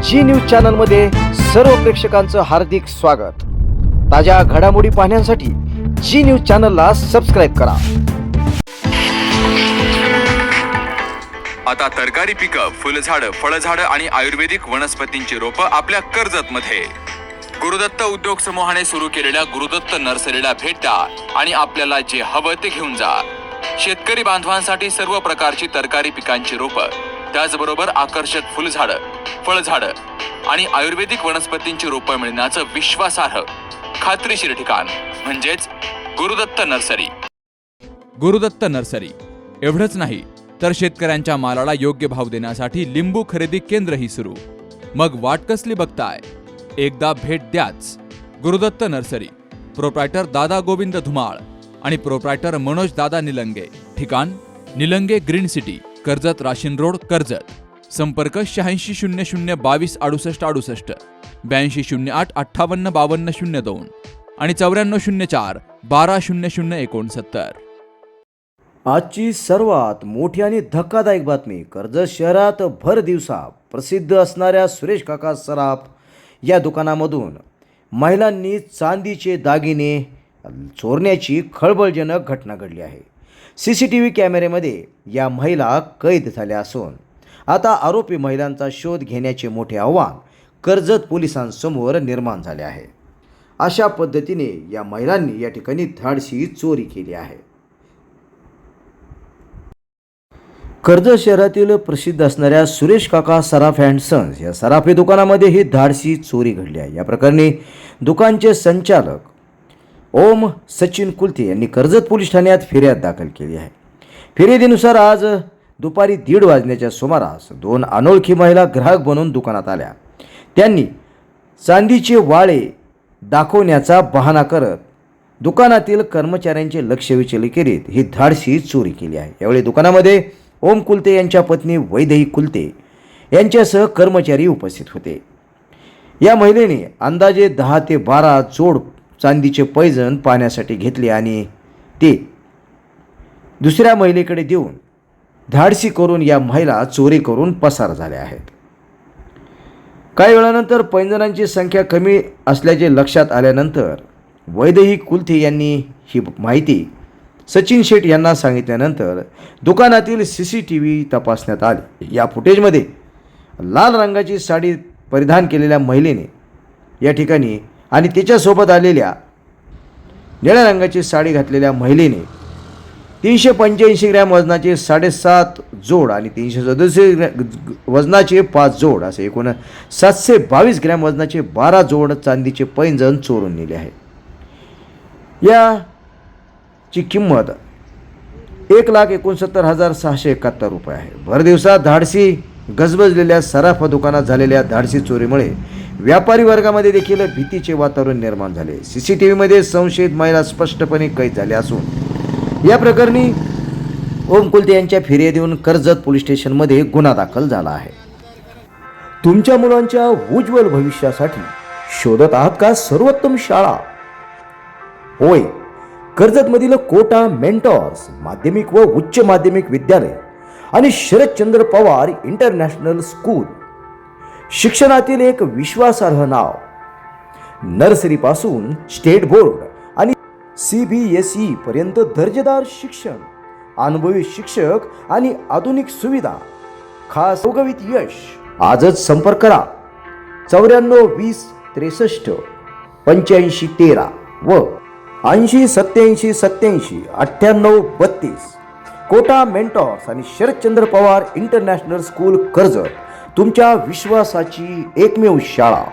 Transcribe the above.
जी news channel मध्ये सर्व प्रेक्षकांचं हार्दिक स्वागत। ताज्या घडामोडी पाहण्यासाठी जी न्यूज चॅनलला सबस्क्राइब करा। आता तरकारी पिकं, फुलझाडं, फळझाडं आणि आयुर्वेदिक वनस्पतींची रोपं आपल्या कर्जत मध्ये गुरुदत्त उद्योग समूहाने सुरू केलेल्या गुरुदत्त नर्सरीला भेट द्या आणि आपल्याला जे हवं ते घेऊन जा। शेतकरी बांधवांसाठी सर्व प्रकारची तरकारी पिकांची रोपं, त्याचबरोबर आकर्षक फुलझाडं, फळझाडं आणि आयुर्वेदिक वनस्पतींची रोपं मिळण्याचं विश्वासार्ह खात्रीशीर ठिकाण म्हणजेच गुरुदत्त नर्सरी। गुरुदत्त नर्सरी एवढंच नाही तर शेतकऱ्यांच्या मालाला योग्य भाव देण्यासाठी लिंबू खरेदी केंद्रही सुरू। मग वाट कसली बघताय, एकदा भेट द्याच। गुरुदत्त नर्सरी, प्रोप्रायटर दादा गोविंद धुमाळ आणि प्रोप्रायटर मनोज दादा निलंगे। ठिकाण निलंगे ग्रीन सिटी, कर्जत राशीन रोड, कर्जत। संपर्क 8600226868, 8208585202 आणि 9404120069। आजची सर्वात मोठी आणि धक्कादायक बातमी। कर्जत शहरात भर दिवसा प्रसिद्ध असणाऱ्या सुरेश काका सराफ या दुकानामधून महिलांनी चांदीचे दागिने चोरण्याची खळबळजनक घटना घडली आहे। CCTV कॅमेऱ्यामध्ये या महिला कैद झाल्या असून आता आरोपी महिलांचा शोध घेण्याचे मोठे आव्हान कर्जत पोलिसांसमोर निर्माण झाले आहे। अशा पद्धतीने या महिलांनी या ठिकाणी धाडसी चोरी केली आहे। कर्जत शहरातील प्रसिद्ध असणाऱ्या सुरेश काका सराफ अँड सन्स या सराफी दुकानामध्ये ही धाडसी चोरी घडली आहे। या प्रकरणी दुकानचे संचालक ओम सचिन कुलते यांनी कर्जत पोलीस ठाण्यात फिर्याद दाखल केली आहे। फिर्यादीनुसार आज दुपारी 1:30 वाजण्याच्या सुमारास 2 अनोळखी महिला ग्राहक बनून दुकानात आल्या। त्यांनी चांदीचे वाळे दाखवण्याचा बहाणा करत दुकानातील कर्मचाऱ्यांचे लक्ष विचलित करीत ही धाडसी चोरी केली आहे। यावेळी दुकानामध्ये ओम कुलते यांच्या पत्नी वैदेही कुलते यांच्यासह कर्मचारी उपस्थित होते। या महिलेने अंदाजे 10 ते 12 जोड चांदीचे पैंजण पाहण्यासाठी घेतले आणि ते दुसऱ्या महिलेकडे देऊन धाडसी करून या महिला चोरी करून पसार झाल्या आहेत। काही वेळानंतर पैंजणांची संख्या कमी असल्याचे लक्षात आल्यानंतर वैदेही कुलते यांनी ही माहिती सचिन शेठ यांना सांगितल्यानंतर दुकानातील CCTV तपासण्यात आले। या फुटेजमध्ये लाल रंगाची साडी परिधान केलेल्या महिलेने या ठिकाणी आणि तिच्यासोबत आलेल्या निळ्या रंगाची साडी घातलेल्या महिलेने 385 ग्रॅम वजनाचे 7.5 जोड आणि 337 वजनाचे 5 जोड असे एकूण 722 ग्रॅम वजनाचे 12 जोड चांदीचे पैंजण चोरून नेले आहे। याची किंमत 1,69,671 रुपये आहे। भर दिवसात धाडसी गजबजलेल्या सराफ दुकानात झालेल्या धाडसी चोरीमुळे व्यापारी वर्गामध्ये देखील भीतीचे वातावरण निर्माण झाले। CCTV मध्ये संशयित महिला स्पष्टपणे कैद झाल्या असून या प्रकरणी ओम कुलते यांच्या फिर्यादीवरून कर्जत पोलीस स्टेशनमध्ये गुन्हा दाखल झाला आहे। तुमच्या मुलांच्या उज्ज्वल भविष्यासाठी शोधत आहात का सर्वोत्तम शाळा? होय, कर्जतमधील कोटा मेंटॉर्स माध्यमिक व उच्च माध्यमिक विद्यालय आणि शरदचंद्र पवार इंटरनॅशनल स्कूल शिक्षणातील एक विश्वासार्ह नाव। नर्सरी पासून स्टेट बोर्ड आणि CBSE पर्यंत दर्जेदार शिक्षण, अनुभवी शिक्षक आणि आधुनिक सुविधा, खास योगवित यश। आजच संपर्क करा 94 20 63 85 13 व 80 87 87 98 32। कोटा मेंटॉर्स आणि शरदचंद्र पवार इंटरनॅशनल स्कूल कर्जत, तुमच्या विश्वासाची एकमेव शाळा।